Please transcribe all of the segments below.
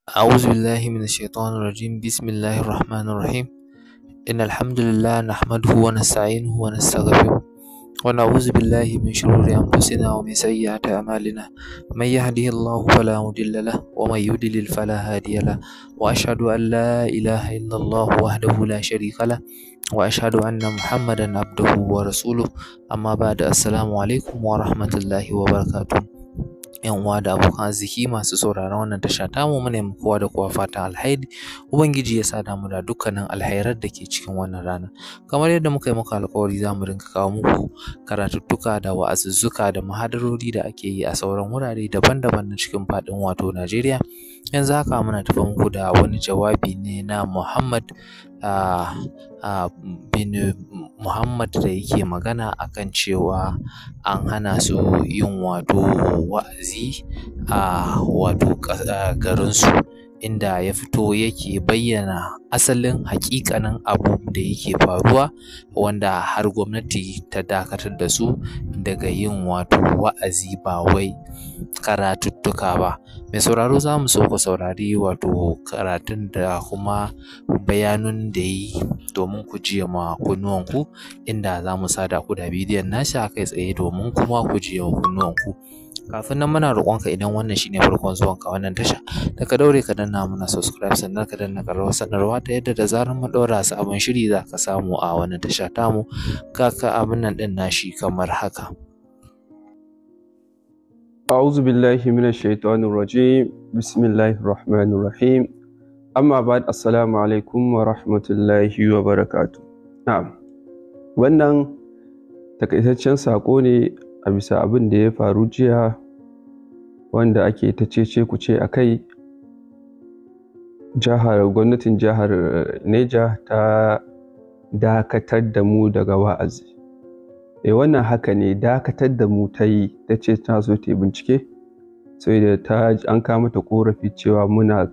أعوذ بالله من الشيطان الرجيم. بسم الله الرحمن الرحيم. إن الحمد لله نحمده ونستعينه ونستغفره ونعوذ بالله من شرور أنفسنا ومن سيئات أعمالنا. من يهده الله فلا مضل له ومن يضلل فلا هادي له، وأشهد أن لا إله إلا الله وحده لا شريك له، وأشهد أن محمدا عبده ورسوله. أما بعد، السلام عليكم ورحمة الله وبركاته. Yan uwa da abokan arziki masu sauraron wannan tasha tamu, muna yi kowa da kowa fatan alheri. Ubangiji ya sada mu da dukkanin alhairar da ke cikin wannan rana. Kamar yadda muka yi muku alƙawari, za mu rinka kawo muku karatuttuka da wa'azuzzuka da muhadarori da ake yi a sauran wurare daban-daban na cikin faɗin wato Najeriya. Yanzu haka muna tafi muku da wani jawabi ne na Muhammad bin Muhammad da yake magana akan cewa an hana su yin wato wa'azi a wato garinsu, inda ya fito yake bayyana asalin haƙiƙanin abu da yake faruwa, wanda har gwamnati ta dakatar da su daga yin wato wa'azi ba wai karatuttuka ba. Mai sauraro, za mu so ku saurari wato karatun da kuma bayanun da yi domin ku jiya ma kunnuwanku, inda za mu sada ku da bidiyon nashi a kai tsaye domin kuma ku jiya wa kunnuwanku. Kafin nan, muna roƙonka idan wannan shine farkon zuwanka wannan tasha, da ka daure ka danna mana subscribe, sannan ka danna ƙararrawar sanarwa ta yadda da zarar mun ɗaura sabon shiri za ka samu a wannan tasha tamu. Kaka abin nan ɗin nashi kamar haka. أعوذ بالله من الشيطان الرجيم. بسم الله الرحمن الرحيم. أما بعد، السلام عليكم ورحمة الله وبركاته. نعم، wannan takaitaccen saƙo ne a bisa abin da ya faru jiya, wanda ake ta cece kuce a kai. Gwamnatin jihar Neja ta dakatar da mu daga wa'azi. Wannan haka ne, dakatar da mu ta yi, ta ce ta so ta yi bincike, sai da an kawo mata ƙorafi cewa muna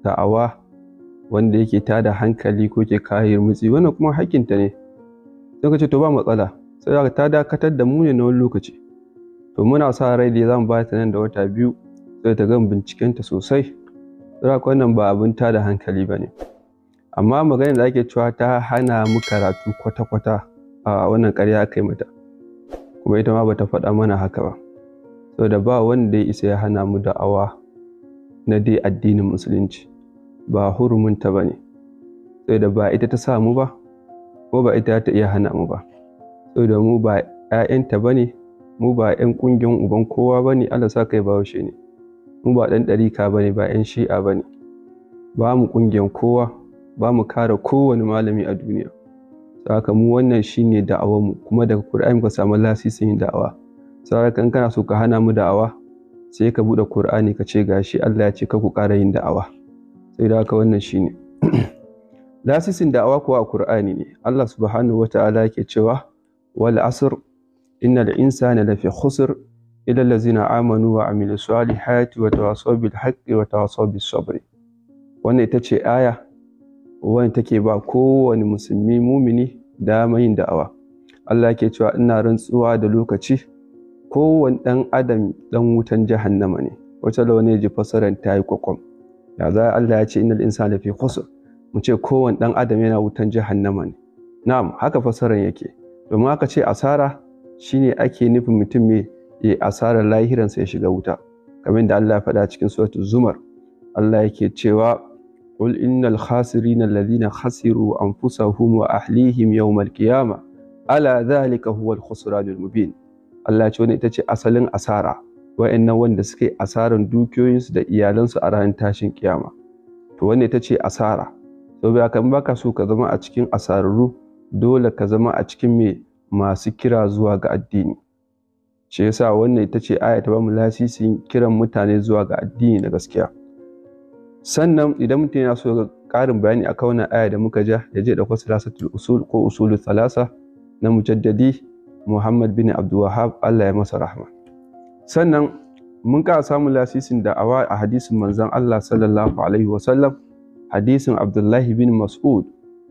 da'awa wanda yake tada hankali ko ke kawo mutsi, wannan kuma haƙƙinta ne. Sai ka ce to ba matsala, sai ta dakatar da mu ne na wani lokaci. To muna sa rai da za mu ba ta nan da wata 2 sai ta gama bincikenta sosai. Sai wannan ba abin tada hankali ba ne. Amma maganar da ake cewa ta hana mu karatu kwata-kwata, a wannan ƙarya aka yi mata, kuma ita ma bata faɗa mana haka ba. Saboda ba wanda ya isa ya hana mu da'awa na dai addinin musulunci, ba hurumunta ba ne. Saboda ba ita ta sa mu ba, ko ba ita ta iya hana mu ba. Saboda mu ba 'ya'yanta ba ne, mu ba 'yan ƙungiyar uban kowa ba ne. Allah sa kai bahaushe ne. Mu ba ɗan ɗarika ba ne, ba 'yan shi'a ba ne. Ba mu ƙungiyar kowa, ba mu kare kowane malami a duniya. Saka mu wannan shine da'awar mu, kuma daga Qur'ani muka samu lasisin yin da'awa. Saka in kana so ka hana mu da'awa, sai ka bude Qur'ani ka ce gashi Allah ya ce ka ku ƙara yin da'awa. Sai da haka wannan shine lasisin da'awa kuwa a Qur'ani ne. Allah subhanahu wata'ala yake cewa wal asr innal insana lafi khusr illa allazina amanu wa amilus salihati wa tawassaw bil haqqi wa tawassaw bis sabr. Wannan ita ce aya wanda take ba kowane musulmi mumini dama yin da'awa. Allah ke cewa ina rantsuwa da lokaci, kowane ɗan adam ɗan wutan jahannama ne. Wata launi ji fasaran ta yi kwakwam. Ya za Allah ya ce innal insana lafi khusr, mu ce kowane ɗan adam yana wutan jahannama ne. Na'am, haka fasaran yake. Domin aka ce asara shine ake nufin mutum mai asarar lahiransa ya shiga wuta, kamar da Allah ya faɗa cikin suratul Zumar. Allah yake cewa قل إن الخاسرين الذين خسروا أنفسهم وأهليهم يوم القيامة ألا ذلك هو الخسران المبين. Allah ya ce wani ita ce asalin asara, wa'annan wanda suke asaran dukiyoyinsu da iyalansu a ranar tashin kiyama. To wannan ita ce asara. Saboda haka in baka so ka zama a cikin asararru, dole ka zama a cikin masu kira zuwa ga addini. Shi yasa wannan ita ce aya ta bamu lasisin kiran mutane zuwa ga addini na gaskiya. Sannan idan mutum yana so ga ƙarin bayani akan wannan aya da muka ja, ya je da salasatul usul ko usulul thalasa na mujaddadi Muhammad bin Abdul Wahhab, Allah ya masa rahma. Sannan mun ƙara samun lasisin da'awa a hadisin manzon Allah sallallahu alaihi wasallam, hadisin Abdullahi bin Mas'ud.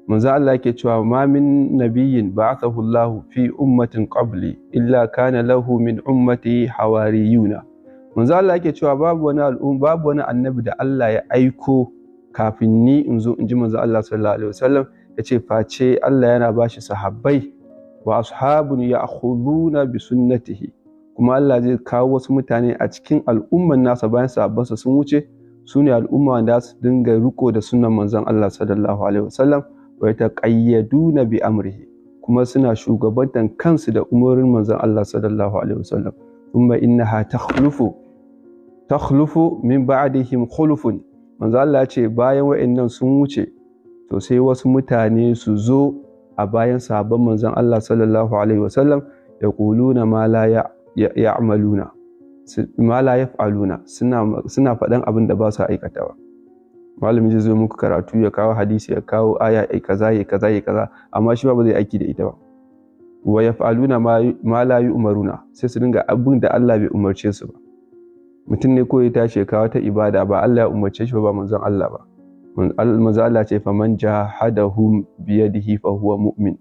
Manzon Allah yake cewa ma min nabiyyin ba'athahu Allah fi ummatin qabli illa kana lahu min ummati hawariyuna. manzo Allah yake cewa babu wani annabi da Allah ya aiko kafin ni in zo, in ji manzo Allah sallallahu alaihi wasallam, yace face Allah yana bashi sahabbai wa ashabun ya'khuduna bi sunnatihi, kuma Allah zai kawo wasu mutane a cikin al'umman nasa bayan sahabbansa sun wuce, su ne al'umma da su dinga riko da sunnan manzon Allah sallallahu alaihi wasallam wa yataqayyaduna bi amrihi, kuma suna shugabantan kansu da umarin manzon Allah sallallahu alaihi wasallam. Thumma innaha takhlufu min ba'dihim khulufun, manzon Allah ce bayan wa'annan sun wuce to sai wasu mutane su zo a bayan sahabban manzon Allah sallallahu alaihi wasallam, yaquluna ma la ya'maluna, ma la yaf'aluna, suna faɗan abin da ba su aikatawa. Malamin zai zo muku karatu ya kawo hadisi ya kawo aya ai kaza ya kaza ya kaza, amma shi ba zai aiki da ita ba. Wa yaf'aluna ma la yu'maruna, sai su dinga abin da Allah bai umarce su ba. Mutum ne ko ya tashi ya kawo ta ibada ba Allah ya umarce shi ba manzon Allah ba. Manzon Allah ce fa man jahadahum bi yadihi fa huwa mu'min.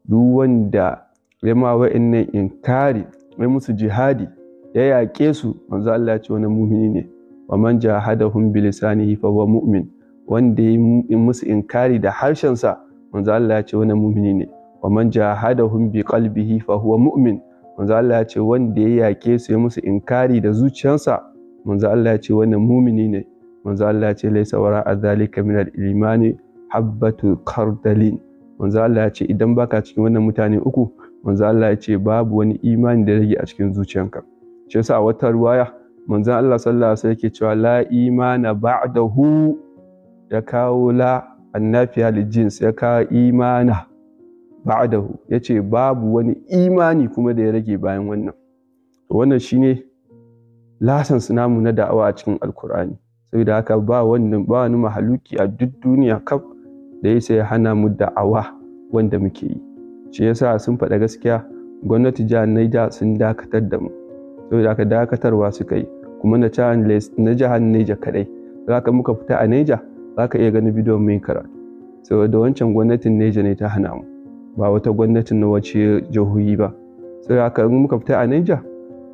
Duk wanda ya ma wa'annan inkari, mai musu jihadi, ya yaƙe su, manzon Allah ya ce wani mu'mini ne. Wa man jahadahum bi lisanihi fa huwa mu'min. Wanda ya musu inkari da harshensa, manzon Allah ya ce wani mu'mini ne. Wa man jahadahum bi qalbihi fa huwa mu'min. Manzon Allah ya ce wanda ya yaƙe su ya musu inkari da zuciyarsa, manzon Allah ya ce wannan mu'mini ne. Manzon Allah ya ce laysa wara'a dhalika min al-imani habbatu khardalin. Manzon Allah ya ce idan baka cikin wannan mutane uku, manzon Allah ya ce babu wani imani da rage a cikin zuciyanka. Shi yasa a wata riwaya manzon Allah sallallahu alaihi wasallam yake cewa la imana ba'dahu, ya kawo la annafiya lil jins, ya kawo imana ba'dahu, yace babu wani imani kuma da ya rage bayan wannan. To wannan shine lasan namu na da'awa a cikin alkur'ani. Saboda haka ba wani mahaluki a duk duniya kaf da ya sai hana mu da'awa wanda muke yi. Shi yasa sun faɗa gaskiya, gwamnati jihar Niger sun dakatar da mu, saboda haka dakatarwa suka yi, kuma na jihar Niger kadai. Zaka muka fita a Niger zaka iya ganin bidiyon mai karatu, saboda wancan gwamnatin Niger ne ta hana mu, ba wata gwamnatin na wace jihohi ba. Saboda haka muka fita a Niger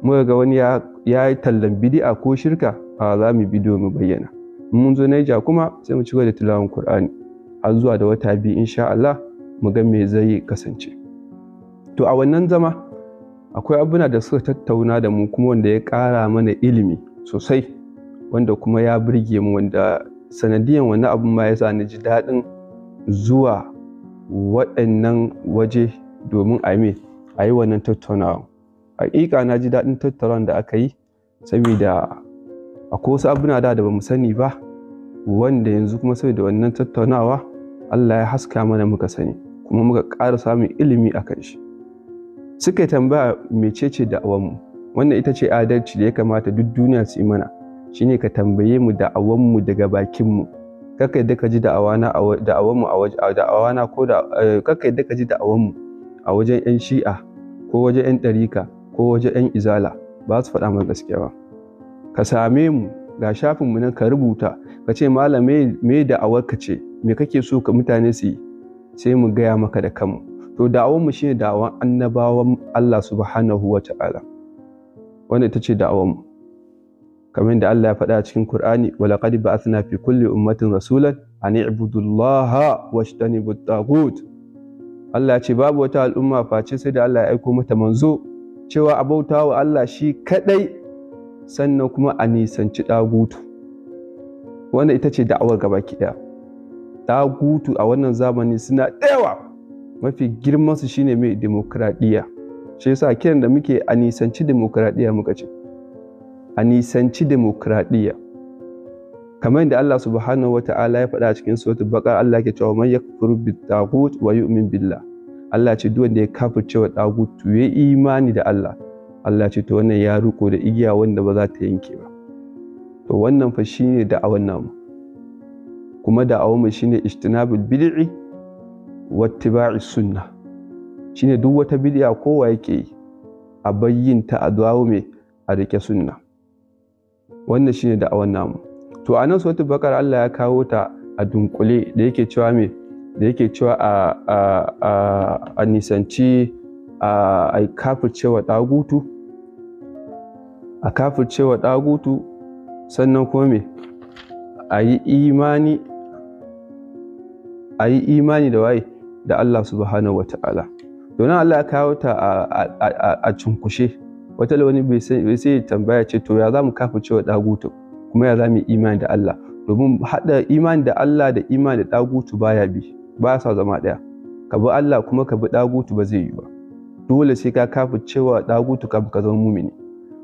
muka ga wani ya yi tallan bid'a ko shirka, a za mu bidiyo mu bayyana. Mun zo Niger kuma sai mu ci gaba da tilawan Qur'ani har zuwa da wata biyu insha Allah mu ga me zai kasance. To a wannan zama akwai abuna da suka tattauna da mu kuma wanda ya ƙara mana ilimi sosai, wanda kuma ya burge mu, wanda sanadiyan wannan abun ma yasa ni ji daɗin zuwa waɗannan waje domin a yi wannan tattaunawa. Haƙiƙa na ji daɗin tattaunawan da aka yi, saboda akwai wasu abuna da ba mu sani ba, wanda yanzu kuma saboda wannan tattaunawa Allah ya haska mana muka sani, kuma muka ƙara samun ilimi a kan shi. Suka tambaya mecece da'awanmu. Wannan ita ce adalci da ya kamata duk duniya su yi mana, shine ka tambaye mu da'awanmu daga bakinmu. Kakka yadda ka ji da'awana a wajen 'yan shi'a ko wajen 'yan ɗarika ko wajen 'yan izala, ba su faɗa mana gaskiya ba. Ka same mu, ga shafinmu nan ka rubuta, ka ce malam me da'awarka ce, me kake so ka mutane su yi, sai mu gaya maka da kanmu. To da'awanmu shine da'awan annabawan Allah subhanahu wa ta'ala, wanda ita ce da'awanmu. Kamar da Allah ya faɗa a cikin Qur'ani, wa laqad ba'athna fi kulli ummatin rasulan an i'budullaha wajtanibut taghut. Allah ya ce babu wata al'umma face sai da Allah ya aiko mata manzo cewa a bauta wa Allah shi kadai, sannan kuma a nisanci dagutu. Wannan ita ce da'awar gabaki daya. Dagutu a wannan zamani suna da yawa, mafi girman su shine mai demokradiya. Shi yasa kiran da muke a nisanci demokradiya muka ce. A nisanci demokradiya. Kamar da Allah subhanahu wata'ala ya faɗa a cikin suratul Baqara, Allah yake cewa man yakfur bit taghut wa yu'min billah. Allah ce duk wanda ya kafirce wa taghut ya imani da Allah, Allah ce to wannan ya riko da igiya wanda ba za ta yanke ba. To wannan fa shine da'awan namu. Kuma da'awar mu shine ijtinabul bid'i wa ittiba'is sunnah. Shine duk wata bid'a kowa yake yi a bayyinta a dawo mai a rike sunna. Wannan shine da'awar namu. To a nan suratul Baqara Allah ya kawo ta a dunkule da yake cewa a nisanci a kafircewa dagutu, a kafircewa ɗagutu, sannan kuma me a yi imani da waye da Allah subhanahu wa ta'ala. Domin Allah ya kawo ta a cunkushe, wata wani bai sai tambaya ce to ya za mu kafircewa ɗagutu kuma ya za mu yi imani da Allah, domin haɗa imani da Allah da imani da ɗagutu ba sa zama ɗaya. Ka bi Allah kuma ka bi ɗagutu ba zai yi ba. Dole sai ka kafircewa ɗagutu kafin ka zama mumini.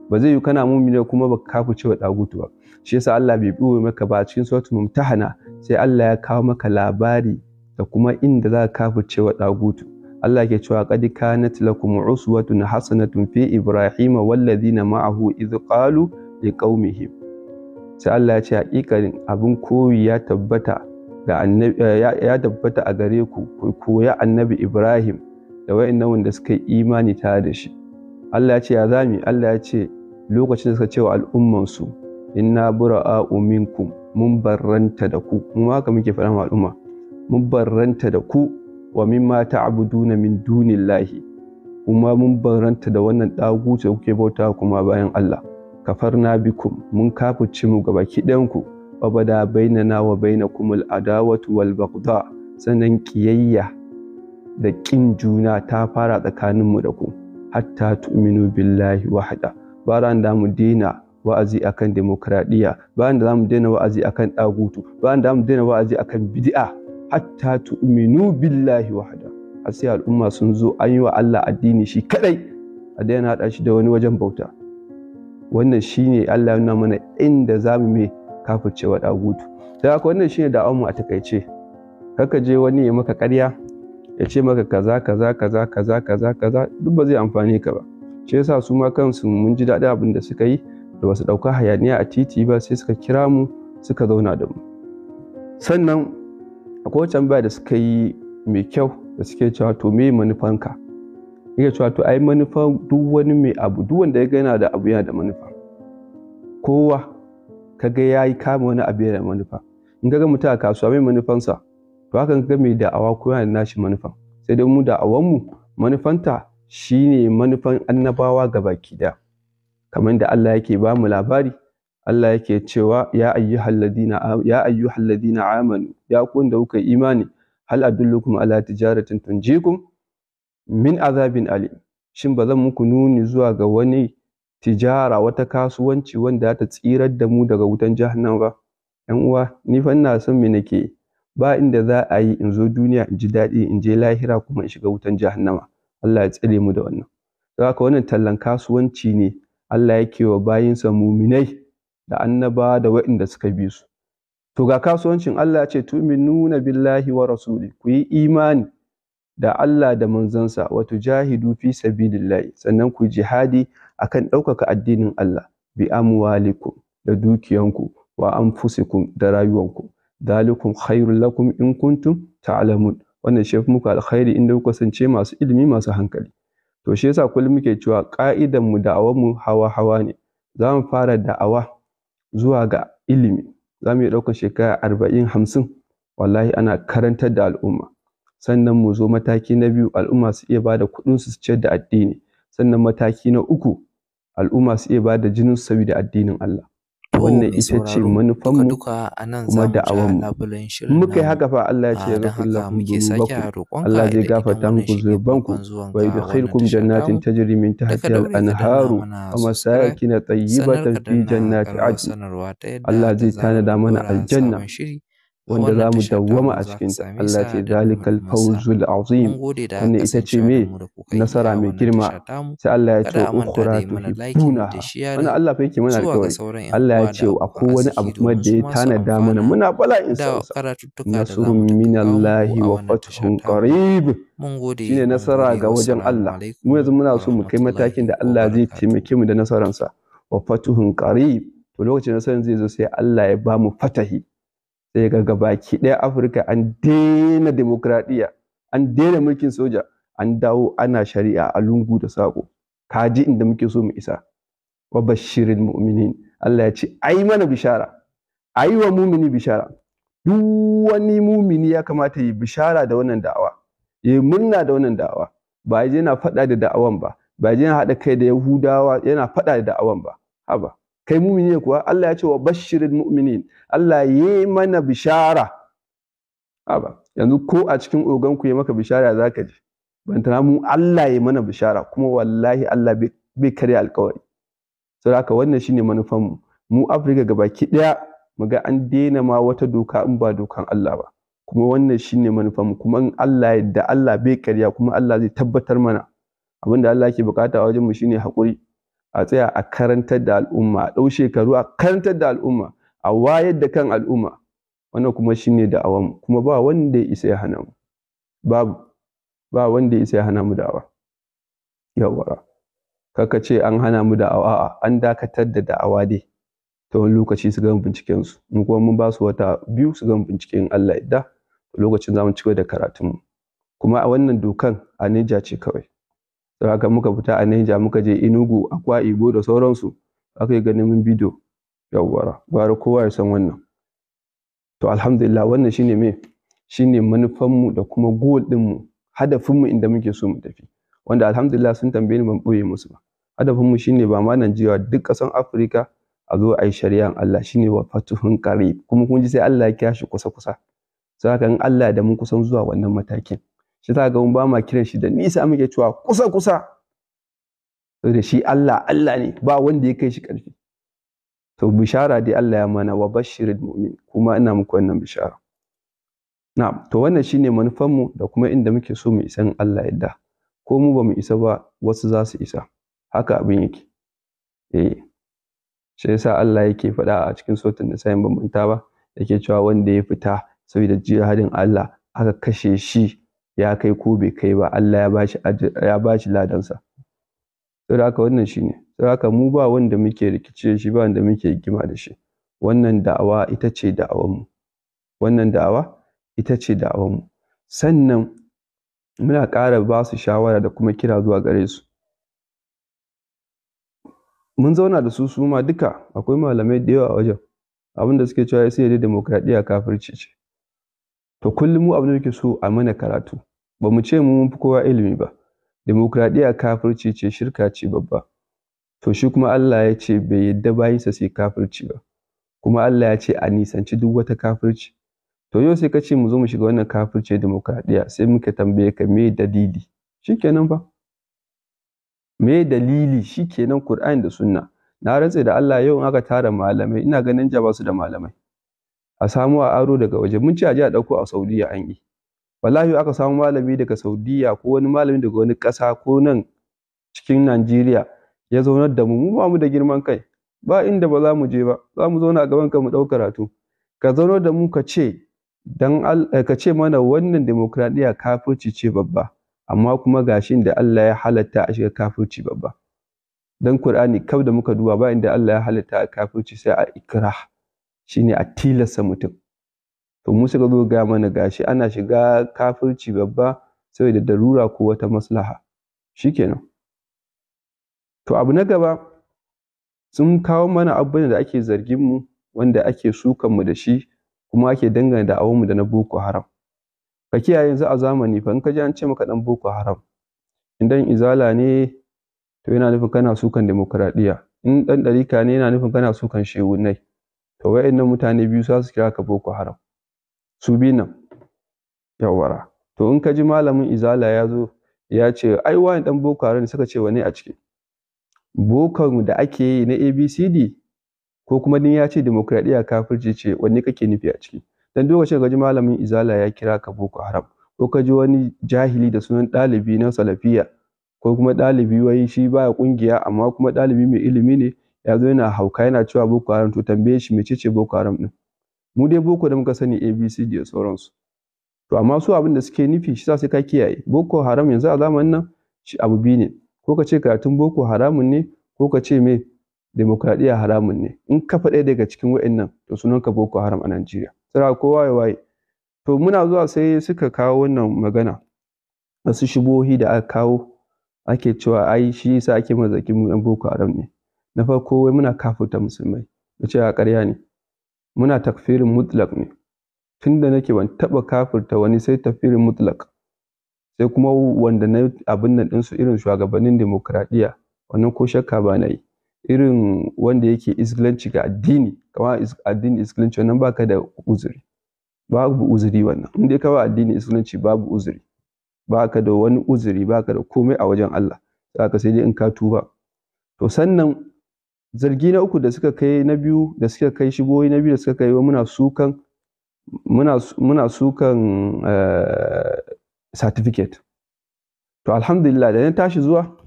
Ba zai yi kana mumini kuma ba ka kafircewa ɗagutu ba. Shi yasa Allah bai ɓoye maka ba a cikin suratul Mumtahana, sai Allah ya kawo maka labari da kuma inda za ka kafircewa ɗagutu. Allah ke cewa qad kanat lakum uswatun hasanatun fi Ibrahima wallazina ma'ahu idh qalu liqaumihim. Sai Allah ya ce haƙiƙanin abin koyi ya tabbata a gare ku koya annabi Ibrahim da wa'annan wanda suka yi imani tare da shi. Allah ya ce ya zami, Allah ya ce lokacin da suka ce wa al'ummansu inna bura'a'u minkum, mun barranta da ku, mu haka muke faɗa wa al'umma, mun barranta da ku wa mimma ta'buduna min dunillahi, kuma mun barranta da wannan ɗagutu da kuke bauta kuma bayan Allah. Kafarna bikum, mun kafirce mu gabaki ɗayan ku, wa bada bainana wa bainakumul adawatu wal baghdha, sannan kiyayya da ƙin juna ta fara tsakaninmu da ku, hatta tu'minu billahi wahda. Bayan da mu daina wa'azi akan demokradiyya, bayan da mu daina wa'azi akan ɗagutu, bayan da mu daina wa'azi akan bid'a, hatta tu'minu billahi wahda. Har sai al'umma sun zo an yi wa Allah addini shi kadai, a daina haɗa shi da wani wajen bauta. Wannan shine Allah ya nuna mana inda zamu mai kafircewa ɗagutu. Da haka wannan shine da'awarmu a takaice. Kaka je wani ya maka ƙarya ya ce maka kaza duk ba zai amfane ka ba. Shi yasa su ma kansu mun ji daɗin abin da suka yi, da basu ɗauka hayaniya a titi ba, sai suka kira mu suka zauna da mu. Sannan akwai wata tambaya da suka yi mai kyau da suke cewa to me manufanka? Yake cewa to ai manufan duk wani mai abu, duk wanda ya ga yana da abu yana da manufa. Kowa kaga yayi kama wani abu yana da manufa. In kaga mutum a kasuwa mai manufansa, to haka ga mai da'awa ko yana da nashi manufa. Sai dai mu da'awanmu manufanta shine manufan annabawa gabaki ɗaya. Kamar da Allah yake ba mu labari, Allah yake cewa ya ayyuhalladhina amanu, ya ku wanda kuka imani, hal adullukum ala tijaratin tunjikum min azabin alim. Shin ba zan muku nuni zuwa ga wani tijara, wata kasuwanci wanda ta tsirar da mu daga wutan jahannam ba? Yan uwa, ni fa ina son me nake, ba inda za a yi in zo duniya in ji daɗi, in je lahira kuma in shiga wutan jahannama. Allah ya tsare mu da wannan. Don haka wannan tallan kasuwanci ne Allah yake wa bayinsa muminai da annaba da waɗanda suka bi su. To ga kasuwancin Allah ya ce tu'minuna billahi wa rasuli, ku yi imani da Allah da manzansa, wa tujahidu fi sabilillahi, sannan ku jihadi akan ɗaukaka addinin Allah, bi amwalikum, da dukiyanku, wa anfusikum, da rayuwanku. Dalikum khairul lakum in kuntum ta'lamun. Wannan shi muku alkhairi inda kuka kasance masu ilimi, masu hankali. To shi yasa kullum muke cewa ka'idan mu da'awarmu hawa ne. Za mu fara da'awa zuwa ga ilimi. Za mu iya ɗaukar shekara 40-50 wallahi ana karantar da al'umma. Sannan mu zo mataki na biyu, al'umma su iya bada kuɗin su ciyar da addini. Sannan mataki na uku, al'umma su iya bada jinin su saboda addinin Allah. Wannan ita ce manufanmu kuma da'awanmu. Muka yi haka fa Allah ya ce ya gafi lakum zunubakum, Allah zai gafarta muku zunubanku, wa yudkhilkum jannatin tajri min tahtiha al-anharu wa masakin tayyibatan fi jannati adn. Allah zai tanada mana aljanna wanda za mu dawwama a cikinta. Allah ce zalikal fawzul azim. Wannan ita ce me nasara mai girma. Sai Allah ya ce ukhra tuhibbuna. Wannan Allah fa yake mana alƙawari. Allah ya ce akwai wani abu kuma da ya tanada mana, muna bala'in sa. Nasrun minallahi wa fathun qarib. Shine nasara ga wajen Allah. Mu yanzu muna so mu kai matakin da Allah zai taimake mu da nasaransa. Wa fathun qarib. To lokacin nasaran zai zo sai Allah ya ba mu fatahi. Sai ga gabaki ɗaya Afirka an daina demokradiyya, an daina mulkin soja, an dawo ana shari'a a lungu da saƙo. Kaji inda muke so mu isa. Wa bashirin mu'minin. Allah ya ce ai mana bishara, ai wa mumini bishara. Duk wani mumini ya kamata yi bishara da wannan da'awa, yi murna da wannan da'awa. Ba yana faɗa da da'awan ba, ba yana haɗa kai da Yahudawa yana faɗa da da'awan ba. haba kai mumini ne kuwa? Allah ya ce wa bashirin mu'minin, Allah yi mana bishara. Haba yanzu ko a cikin oganku ya maka bishara za ka ji, bantana mu Allah ya mana bishara, kuma wallahi Allah bai karya alkawari. Saboda haka wannan shine manufanmu mu Afirka gabaki ɗaya, mu ga an daina ma wata doka in ba dokan Allah ba, kuma wannan shine manufanmu, kuma in Allah yadda Allah bai karya, kuma Allah zai tabbatar mana. Abinda Allah ke bukata a wajenmu shine haƙuri, a tsaya a karantar da al'umma, a ɗau shekaru a karantar da al'umma, a wayar da kan al'umma. Wannan kuma shine da'awanmu, kuma ba wanda ya isa ya hana mu, ba wanda ya isa ya hana mu da'awa. Yawwa kaka ce an hana mu da'awa, an dakatar da da'awa dai ta wani lokaci su gama binciken su, mu kuma mun ba su wata 2 su gama binciken Allah yadda, lokacin zamu ci gaba da karatunmu. Kuma a wannan dokan a Niger ce kawai. Sai haka muka fita a Niger muka je Enugu, Akwa Ibom da sauransu, aka yi ganin mun bidiyo. Yawwa gwara kowa ya san wannan. To alhamdulillah wannan shine manufanmu da kuma goal ɗinmu, hadafinmu inda muke so mu tafi, wanda alhamdulillah sun tambaye ni ban ɓoye musu ba. Hadafinmu shine ba ma Najeriya, duk ƙasan Afirka a zo a yi shari'an Allah, shine wa fatuhun qarib, kuma kun ji sai Allah ya kira shi kusa. Sai haka in Allah da mun kusan zuwa wannan matakin, shi ta ga mun ba ma kiran shi da nisa, muke cewa kusa. Saboda shi Allah ne, ba wanda ya kai shi ƙarfi. To bishara dai Allah ya mana, wa bashirin mu'min, kuma ina muku wannan bishara. Na'am, to wannan shine manufanmu da kuma inda muke so mu isa in Allah yadda. Ko mu ba mu isa ba, wasu za su isa. Haka abin yake. Shi yasa Allah yake faɗa a cikin suratul Nisa, ban manta ba, yake cewa wanda ya fita saboda jihadin Allah aka kashe shi, ya kai ko bai kai ba, Allah ya bashi ladansa. Saboda haka wannan shine. Saboda haka mu ba wanda muke rikice shi, ba wanda muke rigima da shi. Wannan da'awa ita ce da'awanmu. Sannan muna ƙara ba su shawara da kuma kira zuwa gare su. Mun zauna da su ma duka, akwai malamai da yawa a wajen, abinda suke cewa sai dai demokradiyya kafirci ce. To kullum mu abin da muke so a mana karatu, ba mu ce mu mun fi kowa ilimi ba. Demokradiyya kafirci ce, shirka ce babba. To shi kuma Allah ya ce bai yadda bayinsa sai kafirci ba, kuma Allah ya ce a nisanci duk wata kafirci. To yau sai ka ce mu zo mu shiga wannan kafirci demokradiyya, sai muka tambaye ka me dalili? Shikenan fa. Me dalili? Shikenan Qur'ani da Sunna. Na rantse da Allah yau in aka tara malamai, ina ganin ba su da malamai. A samu a aro daga waje, mun ce a je a dauko a Saudiya an yi. Wallahi aka samu malami daga Saudiya ko wani malami daga wani ƙasa ko nan cikin Najeriya ya zaunar da mu ba mu da girman kai, ba inda ba za mu je ba, za mu zauna a gaban ka mu ɗau karatu. Ka zaunar da mu ka ce mana wannan demokradiyya kafirci ce babba, amma kuma gashin da Allah ya halatta a shiga kafirci babba. Dan Qur'ani kawai da muka duba ba inda Allah ya halatta a kafirci sai a ikrah, shine a tilasta mutum. To mu suka zo ga mana gashi ana shiga kafirci babba saboda darura ko wata maslaha. Shikenan. To abu na gaba, sun kawo mana abubuwan da ake zargin mu, wanda ake sukan mu da shi, kuma ake dangana da awon mu da na Boko Haram. Ka kiyaye yanzu a zamani fa in ka ji an ce maka dan Boko Haram, idan izala ne to yana nufin kana sukan demokradiyya, in dan ɗarika ne yana nufin kana sukan shehunai. To wayannan mutane biyu za su kira ka Boko Haram, su bi nan. Yawwa. To in ka ji malamin izala ya zo ya ce ai wani dan Boko Haram ne, suka ce wane a ciki? Bokon da ake yi na ABCD, ko kuma din ya ce demokradiyya kafirci ce, wanne kake nufi a ciki? Dan lokacin ka ji malamin izala ya kira ka Boko Haram, ko ka ji wani jahili da sunan ɗalibi na salafiya, ko kuma ɗalibi wai shi baya ƙungiya amma kuma ɗalibi mai ilimi ne, ya zo yana hauka yana cewa Boko Haram, to tambaye shi mecece Boko Haram din? Mu dai boko da muka sani ABCD da sauransu. To amma su abin da suke nufi shi sai ka kiyaye. Boko Haram yanzu a zamanin nan shi abu biyu ne, ko ka ce karatun boko haramun ne, ko ka ce me demokradiyya haramun ne. In ka faɗa daga cikin wa'annan to sunanka Boko Haram a Najeriya. Sai kowa ya waye. To muna zuwa sai suka kawo wannan magana, wasu shubuhohi da aka kawo, ake cewa ai shi yasa ake mazakin mu yan Boko Haram ne. Na farko wai muna kafirta musulmai, na ce a ƙarya ne. Muna takfirin mutlaq ne. Tunda nake ban taɓa kafirta wani sai takfirin mutlaq. Sai kuma wanda na abin nan ɗinsu irin shugabannin demokradiyya, wannan ko shakka ba na yi. irin wanda yake izgilanci ga addini, kamar addini izgilanci, wannan baka da uzuri, babu uzuri wannan. In dai ka ba addini izgilanci babu uzuri, baka da wani uzuri, baka da komai a wajen Allah, saka sai dai in ka tuba. To sannan zargi na uku da suka kai, na biyu da suka kai, shigoyi na biyu da suka kai, muna sukan certificate. To alhamdulillah da na tashi zuwa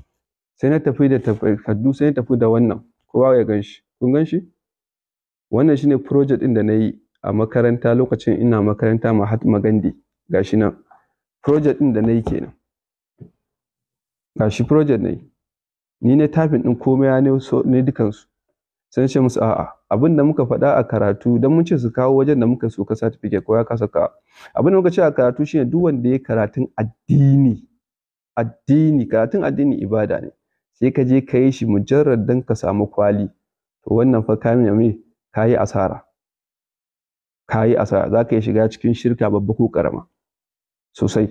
sai na tafi da takardu, sai na tafi da wannan, kowa ya gan shi. Kun gan shi? Wannan shine project ɗin da na yi a makaranta lokacin ina makaranta Mahatma Gandhi. Gashi nan project ɗin da na yi kenan. Gashi project na yi. Ni ne typing ɗin komai ne dukansu. Sai na ce musu a'a, abin da muka faɗa a karatu, don mun ce su kawo wajen da muka soka certificate, ko ya kasa kawo. Abin da muka ce a karatu shine duk wanda ya karatun addini, karatun addini ibada ne, sai ka je ka yi shi mujarrad don ka samu kwali, to wannan fa ka yi asara. Ka yi asara, za ka yi shiga cikin shirka babba ko ƙarama sosai,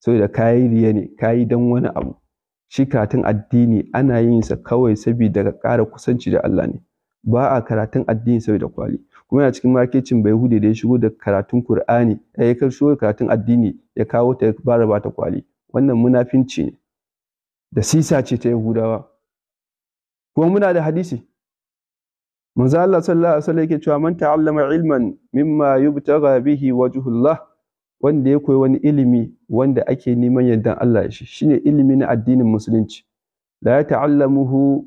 saboda ka yi riya ne, ka yi don wani abu. Shi karatun addini ana yin sa kawai saboda ka ƙara kusanci da Allah ne, ba a karatun addini saboda kwali. Kuma yana cikin markecin Bayahude da ya shigo da karatun Kur'ani, ya shigo da karatun addini ya kawo ta, ya fara ba ta kwali. Wannan munafinci ne, da sisa ce ta Yahudawa. Kuma muna da hadisi, manzo Allah sallallahu alaihi wasallam yake cewa man ta'allama ilman mimma yubtagha bihi wajhullah, wanda ya koyi wani ilimi wanda ake neman yardan Allah da shi, shine ilimi na addinin musulunci. La yata'allamuhu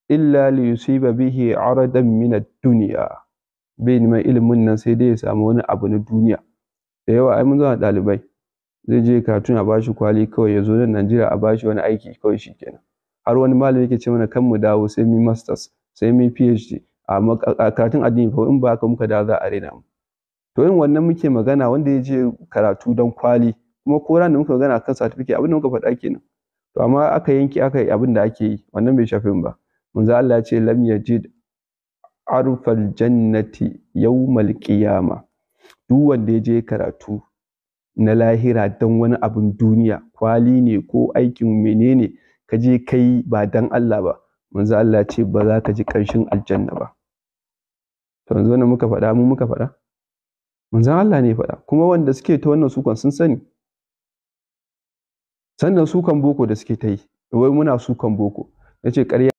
illa li yusiba bihi aradan min ad-dunya, bai neman ilimin nan sai dai ya samu wani abu na duniya. Da yawa ai mun zama ɗalibai, zai je karatu a bashi kwali kawai, ya zo nan Najeriya a bashi wani aiki kawai shikenan. Har wani malami yake ce mana kan mu dawo sai mu masters, sai mu PhD a karatun addini, fa in ba haka muka dawo za a rena mu. To irin wannan muke magana, wanda ya je karatu don kwali, kuma ko ran da muka magana kan certificate abin da muka faɗa kenan. To amma aka yanki aka yi abin da ake yi, wannan bai shafe mu ba. Manzo Allah ya ce lam yajid arfal jannati yawmal qiyama. Duk wanda ya je karatu na lahira don wani abin duniya, kwali ne ko aikin menene, ka je kai ba dan Allah ba, manzo Allah ya ce ba za ka ji ƙarshen aljanna ba. To yanzu wannan muka faɗa, mu muka faɗa? Manzon Allah ne ya faɗa. Kuma wanda suke ta wannan sukan sun sani. Sannan sukan boko da suke ta yi, wai muna sukan boko, yace ƙarya